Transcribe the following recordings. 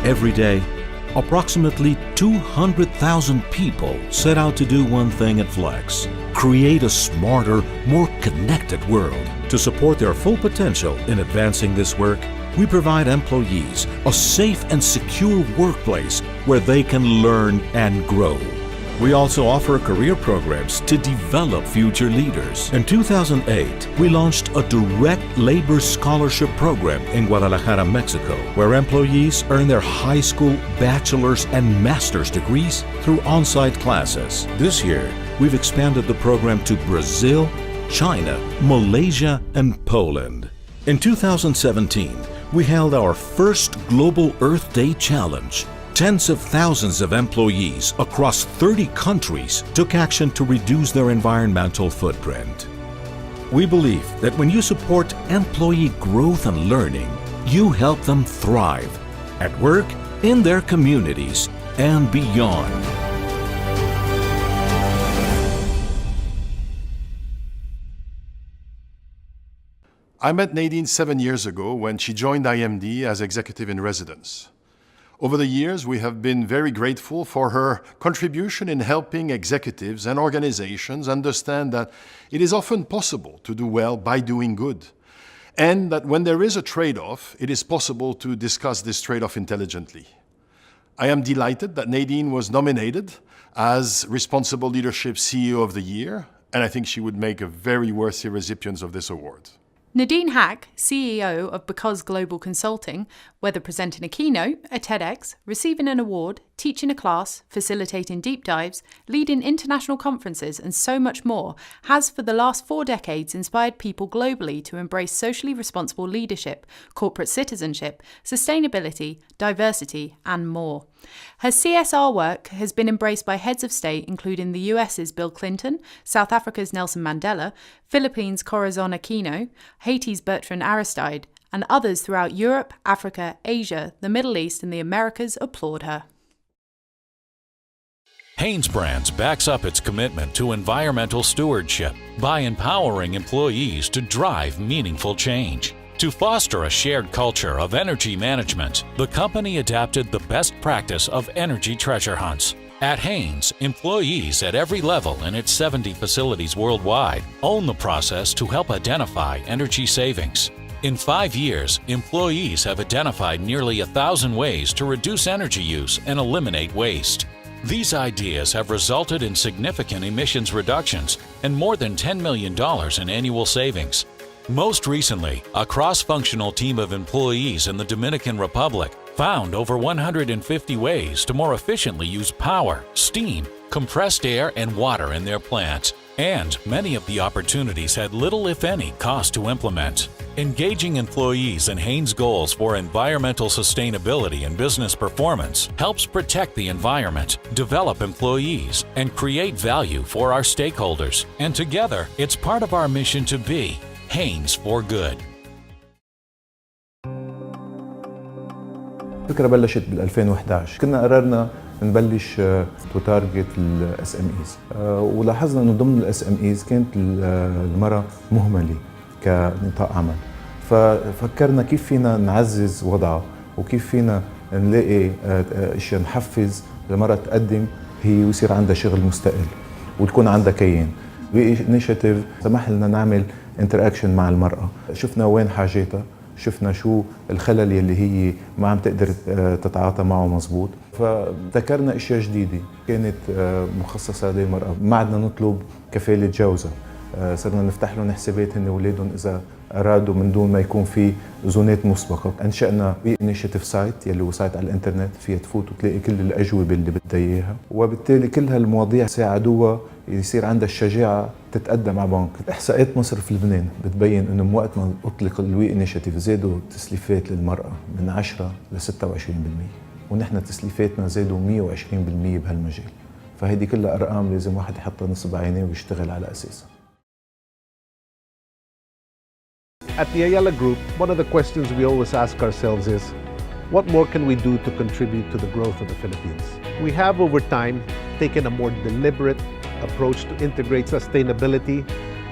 Every day, approximately 200,000 people set out to do one thing at Flex: create a smarter, more connected world. To support their full potential in advancing this work, we provide employees a safe and secure workplace where they can learn and grow. We also offer career programs to develop future leaders. In 2008, we launched a direct labor scholarship program in Guadalajara, Mexico, where employees earn their high school, bachelor's, and master's degrees through on-site classes. This year, we've expanded the program to Brazil, China, Malaysia, and Poland. In 2017, we held our first Global Earth Day Challenge. Tens of thousands of employees across 30 countries took action to reduce their environmental footprint. We believe that when you support employee growth and learning, you help them thrive at work, in their communities, and beyond. I met Nadine 7 years ago when she joined IMD as executive in residence. Over the years, we have been very grateful for her contribution in helping executives and organizations understand that it is often possible to do well by doing good, and that when there is a trade-off, it is possible to discuss this trade-off intelligently. I am delighted that Nadine was nominated as Responsible Leadership CEO of the Year, and I think she would make a very worthy recipient of this award. Nadine Hack, CEO of Because Global Consulting, whether presenting a keynote, a TEDx, receiving an award, teaching a class, facilitating deep dives, leading international conferences, and so much more, has for the last 4 decades inspired people globally to embrace socially responsible leadership, corporate citizenship, sustainability, diversity, and more. Her CSR work has been embraced by heads of state including the US's Bill Clinton, South Africa's Nelson Mandela, Philippines' Corazon Aquino, Haiti's Bertrand Aristide, and others throughout Europe, Africa, Asia, the Middle East, and the Americas applaud her. HanesBrands backs up its commitment to environmental stewardship by empowering employees to drive meaningful change. To foster a shared culture of energy management, the company adapted the best practice of energy treasure hunts. At Hanes, employees at every level in its 70 facilities worldwide own the process to help identify energy savings. In 5 years, employees have identified nearly 1,000 ways to reduce energy use and eliminate waste. These ideas have resulted in significant emissions reductions and more than $10 million in annual savings. Most recently, a cross-functional team of employees in the Dominican Republic found over 150 ways to more efficiently use power, steam, compressed air, and water in their plants, and many of the opportunities had little, if any, cost to implement. Engaging employees in Hanes' goals for environmental sustainability and business performance helps protect the environment, develop employees, and create value for our stakeholders. And together, it's part of our mission to be Hanes for Good. الفكرة بلشت بال 2011. كنا قررنا نبلش تو تارجت الاس ام ايز، ولاحظنا انه ضمن الاس ام ايز كانت المرأة مهملة كنطاق عمل، ففكرنا كيف فينا نعزز وضعها وكيف فينا نلاقي اشياء نحفز المرأة تقدم هي ويصير عندها شغل مستقل وتكون عندها كيان. بإنيشيتيف سمح لنا نعمل انتراكشن مع المرأة، شفنا وين حاجاتها، شفنا شو الخلل يلي هي ما عم تقدر تتعاطى معه مزبوط، فابتكرنا اشياء جديده كانت مخصصه للمراه. ما عدنا نطلب كفاله جوزها، صرنا نفتح لهم حسابات هن اولادهم اذا ارادوا من دون ما يكون في زونات مسبقه. انشانا انيشيتيف سايت يلي هو سايت على الانترنت فيها تفوت وتلاقي كل الاجوبه اللي بدها اياها، وبالتالي كل هالمواضيع ساعدوها يصير عندها الشجاعه تتقدم على بنك. احصائيات مصرف لبنان بتبين انه من وقت ما اطلق الوي انيشيتيف زادوا تسليفات للمراه من 10 ل 26%، ونحن تسليفاتنا زادوا 120% بهالمجال. فهيدي كلها ارقام لازم واحد يحطها نصب عينيه ويشتغل على اساسها. At the Ayala Group, one of the questions we always ask ourselves is, what more can we do to contribute to the growth of the Philippines? We have over time taken a more deliberate approach to integrate sustainability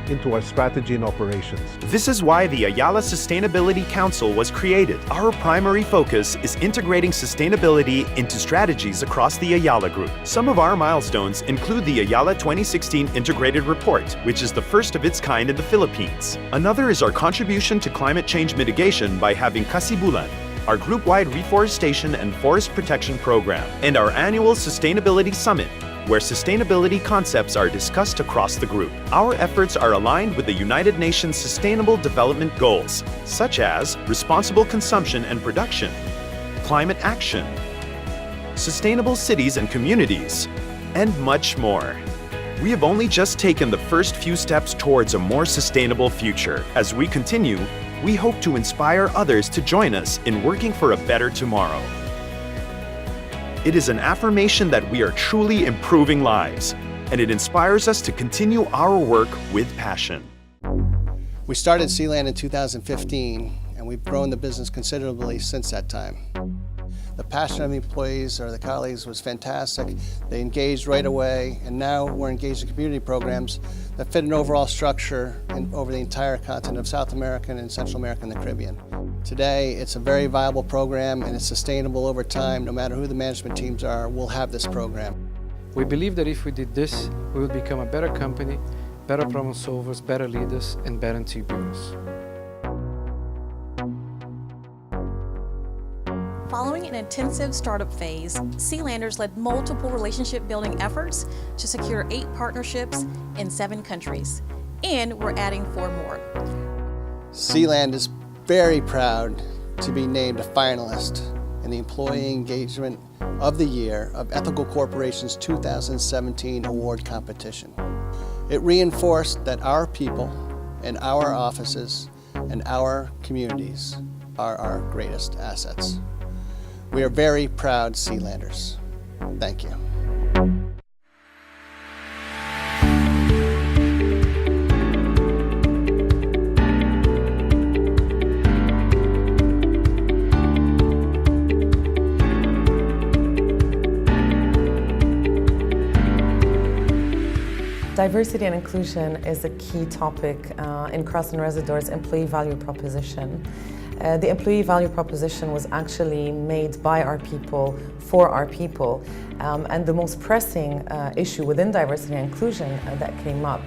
into our strategy and operations. This is why the Ayala Sustainability Council was created. Our primary focus is integrating sustainability into strategies across the Ayala Group. Some of our milestones include the Ayala 2016 Integrated Report, which is the first of its kind in the Philippines. Another is our contribution to climate change mitigation by having Kasibulan, our group-wide reforestation and forest protection program, and our annual Sustainability Summit, where sustainability concepts are discussed across the group. Our efforts are aligned with the United Nations Sustainable Development Goals, such as responsible consumption and production, climate action, sustainable cities and communities, and much more. We have only just taken the first few steps towards a more sustainable future. As we continue, we hope to inspire others to join us in working for a better tomorrow. It is an affirmation that we are truly improving lives, and it inspires us to continue our work with passion. We started Sealand in 2015, and we've grown the business considerably since that time. The passion of the employees or the colleagues was fantastic. They engaged right away, and now we're engaged in community programs that fit an overall structure over the entire continent of South America and Central America and the Caribbean. Today, it's a very viable program and it's sustainable over time. No matter who the management teams are, we'll have this program. We believe that if we did this, we would become a better company, better problem solvers, better leaders, and better entrepreneurs. Following an intensive startup phase, Sealanders led multiple relationship-building efforts to secure 8 partnerships in 7 countries, and we're adding 4 more. Sealand is very proud to be named a finalist in the Employee Engagement of the Year of Ethical Corporation's 2017 award competition. It reinforced that our people and our offices and our communities are our greatest assets. We are very proud Sealanders. Thank you. Diversity and inclusion is a key topic in Cross & Residor's employee value proposition. The employee value proposition was actually made by our people for our people, and the most pressing issue within diversity and inclusion that came up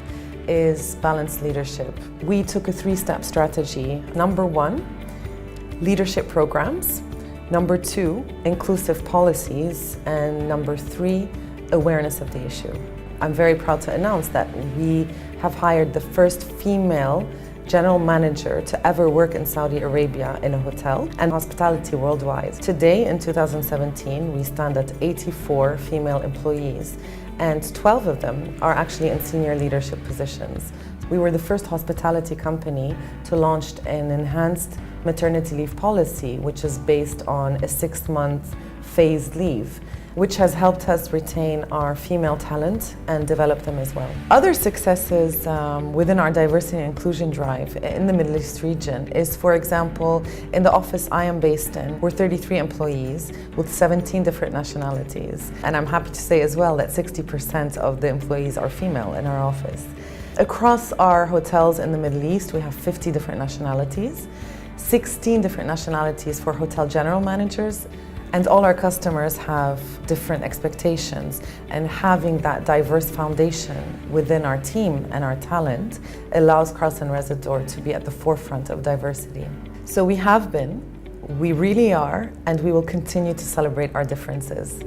is balanced leadership. We took a 3-step strategy. Number 1, leadership programs. Number 2, inclusive policies. And number 3, awareness of the issue. I'm very proud to announce that we have hired the first female general manager to ever work in Saudi Arabia in a hotel and hospitality worldwide. Today, in 2017, we stand at 84 female employees, and 12 of them are actually in senior leadership positions. We were the first hospitality company to launch an enhanced maternity leave policy, which is based on a 6-month phased leave, which has helped us retain our female talent and develop them as well. Other successes within our diversity and inclusion drive in the Middle East region is, for example, in the office I am based in, we're 33 employees with 17 different nationalities. And I'm happy to say as well that 60% of the employees are female in our office. Across our hotels in the Middle East, we have 50 different nationalities, 16 different nationalities for hotel general managers, and all our customers have different expectations, and having that diverse foundation within our team and our talent allows Cross & Residor to be at the forefront of diversity. So we have been, we really are, and we will continue to celebrate our differences.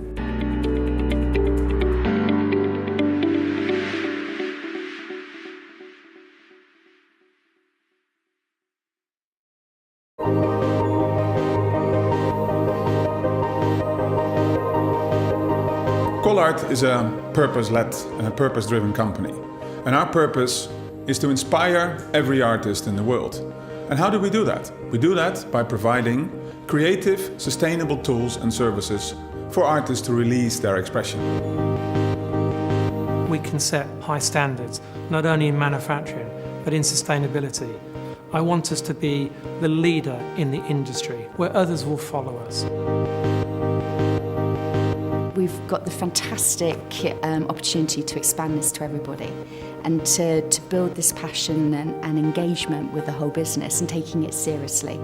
Collard is a purpose-led, purpose-driven company. And our purpose is to inspire every artist in the world. And how do we do that? We do that by providing creative, sustainable tools and services for artists to release their expression. We can set high standards, not only in manufacturing, but in sustainability. I want us to be the leader in the industry, where others will follow us. We've got the fantastic opportunity to expand this to everybody. and to build this passion and engagement with the whole business and taking it seriously.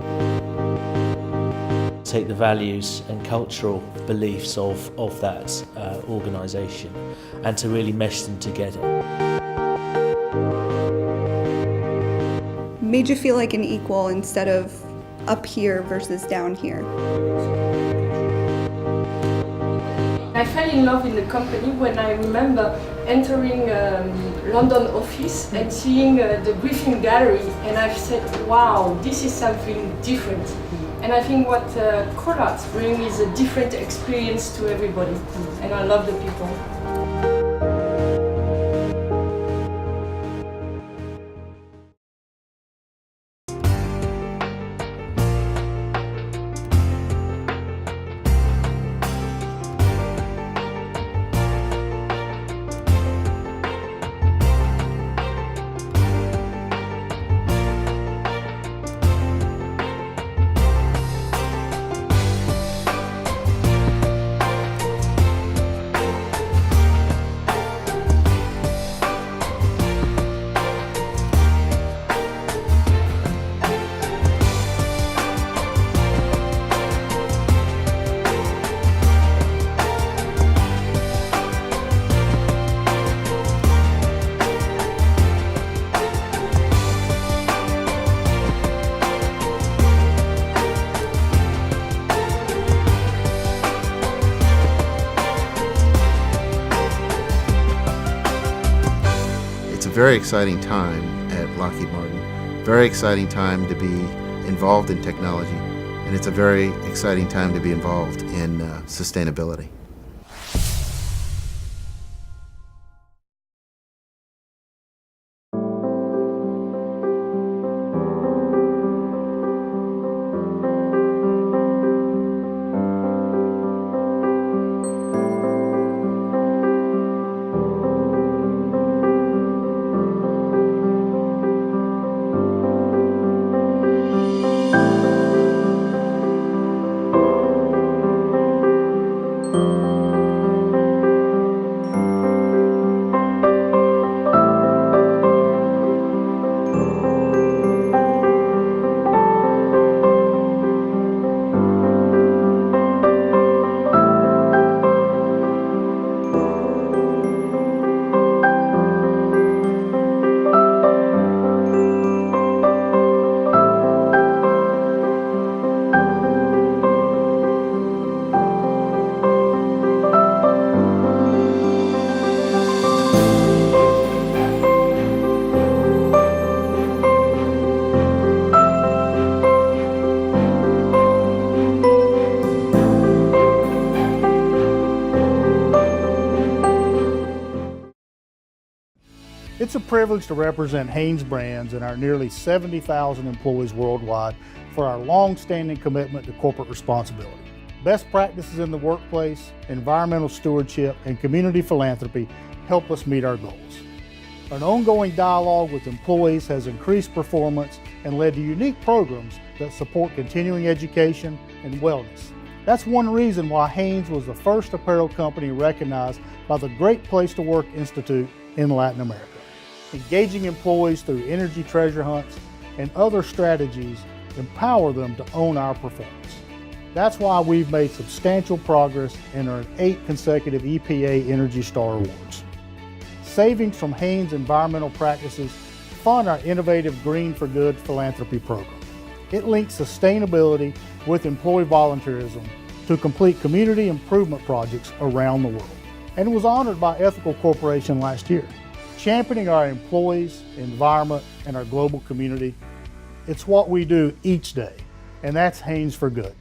Take the values and cultural beliefs of that organisation and to really mesh them together. Made you feel like an equal instead of up here versus down here. I fell in love with the company when I remember entering London office and seeing the briefing gallery, and I've said, wow, this is something different. And I think what Collards bring is a different experience to everybody, and I love the people. Very exciting time at Lockheed Martin, very exciting time to be involved in technology, and it's a very exciting time to be involved in sustainability. It's a privilege to represent HanesBrands and our nearly 70,000 employees worldwide for our long-standing commitment to corporate responsibility. Best practices in the workplace, environmental stewardship, and community philanthropy help us meet our goals. An ongoing dialogue with employees has increased performance and led to unique programs that support continuing education and wellness. That's one reason why Hanes was the first apparel company recognized by the Great Place to Work Institute in Latin America. Engaging employees through energy treasure hunts and other strategies empower them to own our performance. That's why we've made substantial progress and earned 8 consecutive EPA Energy Star Awards. Savings from Hanes environmental practices fund our innovative Green for Good philanthropy program. It links sustainability with employee volunteerism to complete community improvement projects around the world. And it was honored by Ethical Corporation last year. Championing our employees, environment, and our global community, it's what we do each day, and that's Hanes for Good.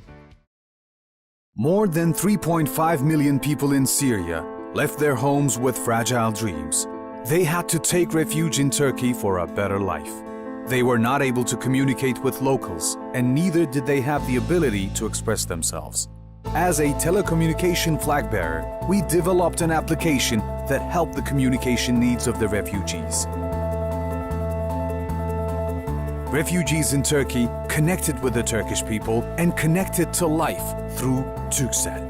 More than 3.5 million people in Syria left their homes with fragile dreams. They had to take refuge in Turkey for a better life. They were not able to communicate with locals, and neither did they have the ability to express themselves. As a telecommunication flag bearer, we developed an application that helped the communication needs of the refugees. Refugees in Turkey connected with the Turkish people and connected to life through Turkcell.